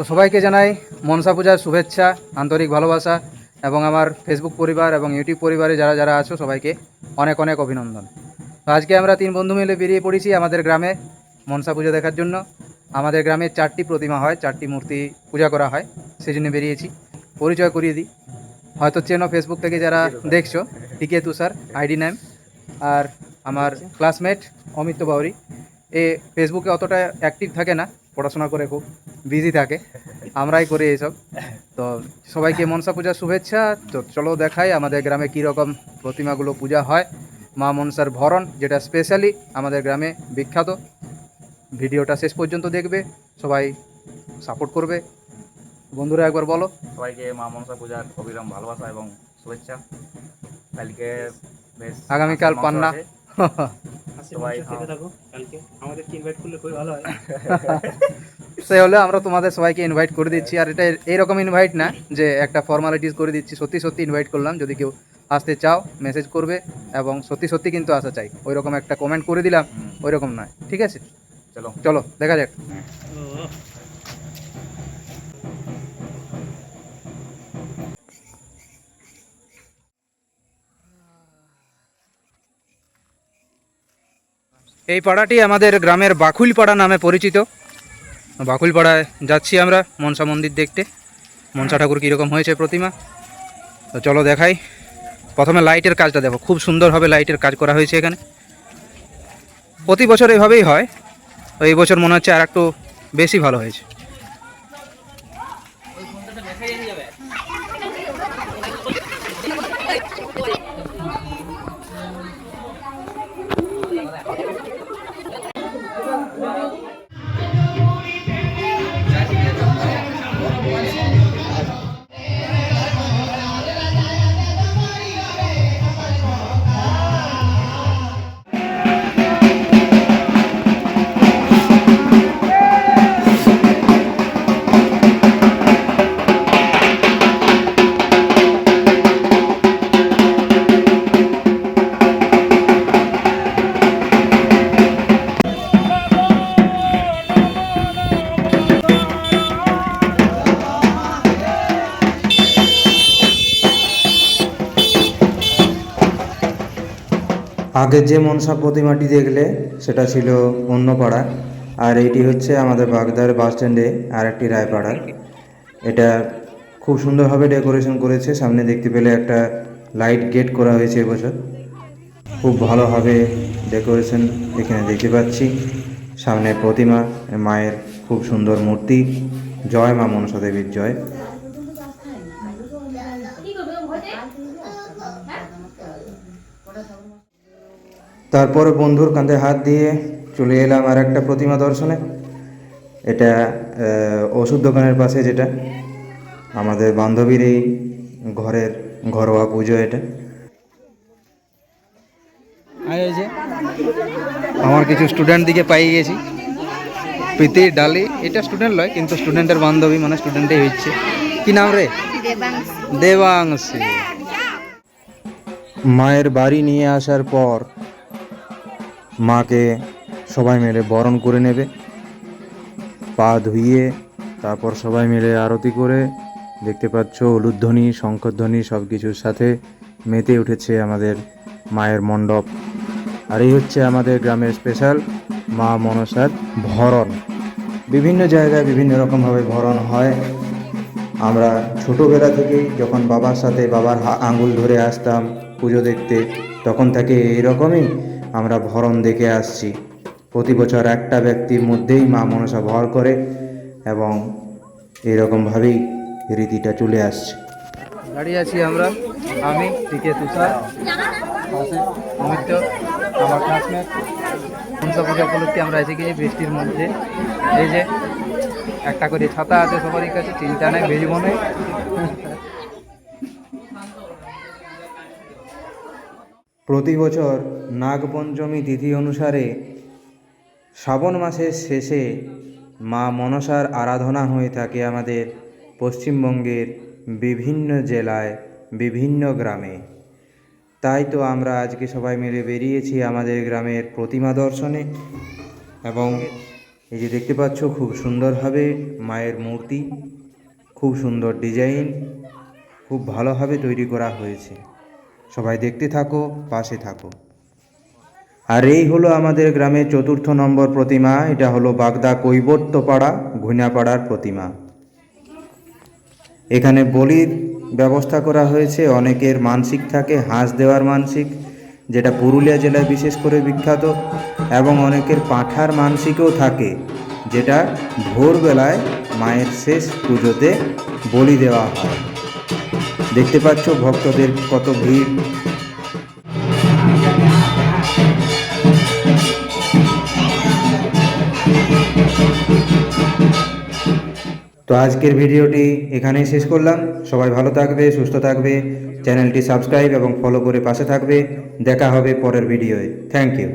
তো সবাইকে জানাই মনসা পূজার শুভেচ্ছা, আন্তরিক ভালোবাসা এবং আমার ফেসবুক পরিবার এবং ইউটিউব পরিবারে যারা যারা আছো সবাইকে অনেক অনেক অভিনন্দন। তো আজকে আমরা 3 বন্ধু মিলে বেরিয়ে পড়েছি আমাদের গ্রামে মনসা পুজো দেখার জন্য। আমাদের গ্রামে 4টি প্রতিমা হয়, 4টি মূর্তি পূজা করা হয়, সেই জন্য বেরিয়েছি। পরিচয় করিয়ে দিই, হয়তো চেনো ফেসবুক থেকে যারা দেখছো, টিকে তুষার আইডি নেম। আর আমার ক্লাসমেট অমিত্য বাউরি। এ ফেসবুকে অতটা অ্যাক্টিভ থাকে না, পড়াশোনা করে খুব বিজি থাকে, আমরাই করি এইসব। তো সবাইকে মনসা পূজার শুভেচ্ছা। তো চলো দেখাই আমাদের গ্রামে কীরকম প্রতিমাগুলো পূজা হয়। মা মনসার ভরণ, যেটা স্পেশালি আমাদের গ্রামে বিখ্যাত। ভিডিওটা শেষ পর্যন্ত দেখবে, সবাই সাপোর্ট করবে। বন্ধুরা একবার বলো। সবাইকে মা মনসা পূজার অবিরাম ভালোবাসা এবং শুভেচ্ছা। কালকে বেশ আগামীকাল মাংস পান্না। আছে, সবাই খেতে থাকো। কালকে আমাদেরকে ইনভাইট করলে খুবই ভালো হয়। সেই হলে আমরা তোমাদের সবাইকে ইনভাইট করে দিচ্ছি। আর এটা এইরকম ইনভাইট না যে একটা ফর্মালিটিস করে দিচ্ছি, সত্যি সত্যি ইনভাইট করলাম। যদি কেউ আসতে চাও মেসেজ করবে, এবং সত্যি সত্যি কিন্তু আসা চাই, ওই রকম একটা কমেন্ট করে দিলাম ওই রকম নয়, ঠিক আছে? চলো চলো দেখা যাক। এই পাড়াটি আমাদের গ্রামের বাকুইলপাড়া নামে পরিচিত। বাকুইলপাড়ায় যাচ্ছি আমরা মনসা মন্দির দেখতে, মনসা ঠাকুর কীরকম হয়েছে প্রতিমা। তো চলো দেখাই। প্রথমে লাইটের কাজটা দেখো, খুব সুন্দরভাবে লাইটের কাজ করা হয়েছে এখানে। প্রতি বছর এভাবেই হয়, তো এই বছর মনে হচ্ছে আর একটু বেশি ভালো হয়েছে। আগে যে মনসা প্রতিমাটি দেখলে সেটা ছিল অন্য পাড়া, আর এইটি হচ্ছে আমাদের বাগদার বাস স্ট্যান্ডে আর একটি রায়পাড়ার। এটা খুব সুন্দরভাবে ডেকোরেশন করেছে, সামনে দেখতে পেলে একটা লাইট গেট করা হয়েছে এবছর। খুব ভালোভাবে ডেকোরেশন এখানে দেখতে পাচ্ছি। সামনে প্রতিমা, মায়ের খুব সুন্দর মূর্তি। জয় মা মনসা দেবীর জয়। তারপরে বন্ধুর কাঁধে হাত দিয়ে চলে এলাম আর একটা প্রতিমা দর্শনে। এটা ওষুধ দোকানের পাশে, যেটা আমাদের বান্ধবীর এই ঘরের ঘরোয়া পুজো। এটা আমার কিছু স্টুডেন্ট দিকে পাই গেছি, প্রীতি ডালি। এটা স্টুডেন্ট নয়, কিন্তু স্টুডেন্টের বান্ধবী, মানে স্টুডেন্টই হচ্ছে। কি নাম রে? দেবাংশী। মায়ের বাড়ি নিয়ে আসার পর মাকে সবাই মিলে বরণ করে নেবে, পা ধুইয়ে। তারপর সবাই মিলে আরতি করে, দেখতে পাচ্ছ উলুধ্বনি শঙ্খধ্বনি সব কিছুর সাথে মেতে উঠেছে আমাদের মায়ের মণ্ডপ। আর এই হচ্ছে আমাদের গ্রামের স্পেশাল মা মনসার ভরণ। বিভিন্ন জায়গায় বিভিন্ন রকমভাবে ভরণ হয়। আমরা ছোটোবেলা থেকেই যখন বাবার সাথে বাবার আঙুল ধরে আসতাম পুজো দেখতে, তখন থেকে এইরকমই আমরা ভরণ দেখে আসছি। প্রতি বছর একটা ব্যক্তির মধ্যেই মা মনসা ভর করে, এবং এইরকমভাবেই রীতিটা চলে আসছে। দাঁড়িয়ে আছি আমরা, আমি টিকে তুষার, অমিত্য আমার ক্লাসমেট। মনসা পূজা উপলক্ষে আমরা এসে গিয়ে বৃষ্টির মধ্যে, এই যে একটা করে ছাতা আছে সবারই কাছে, চিন্তা নেই, ভেজবো না। প্রতি বছর নাগপঞ্চমী তিথি অনুসারে শ্রাবণ মাসের শেষে মা মনসার আরাধনা হয়ে থাকে আমাদের পশ্চিমবঙ্গের বিভিন্ন জেলায়, বিভিন্ন গ্রামে। তাই তো আমরা আজকে সবাই মিলে বেরিয়েছি আমাদের গ্রামের প্রতিমা দর্শনে, এবং এই যে দেখতে পাচ্ছ খুব সুন্দরভাবে মায়ের মূর্তি, খুব সুন্দর ডিজাইন, খুব ভালোভাবে তৈরি করা হয়েছে। সবাই দেখতে থাকো, পাশে থাকো। আর এই হলো আমাদের গ্রামের 4র্থ নম্বর প্রতিমা। এটা হলো বাগদা কৈবর্তপাড়া ঘুনাপাড়ার প্রতিমা। এখানে বলির ব্যবস্থা করা হয়েছে। অনেকের মানসিক থাকে, হাঁস দেওয়ার মানসিক, যেটা পুরুলিয়া জেলায় বিশেষ করে বিখ্যাত, এবং অনেকের পাঁঠার মানসিকও থাকে, যেটা ভোরবেলায় মায়ের শেষ পুজোতে বলি দেওয়া হয়। দেখতে পাচ্ছ ভক্তদের কত ভিড়। তো আজকের ভিডিওটি এখানেই শেষ করলাম। সবাই ভালো থাকবে, সুস্থ থাকবে, চ্যানেলটি সাবস্ক্রাইব এবং ফলো করে পাশে থাকবে। দেখা হবে পরের ভিডিওয়ে। Thank you.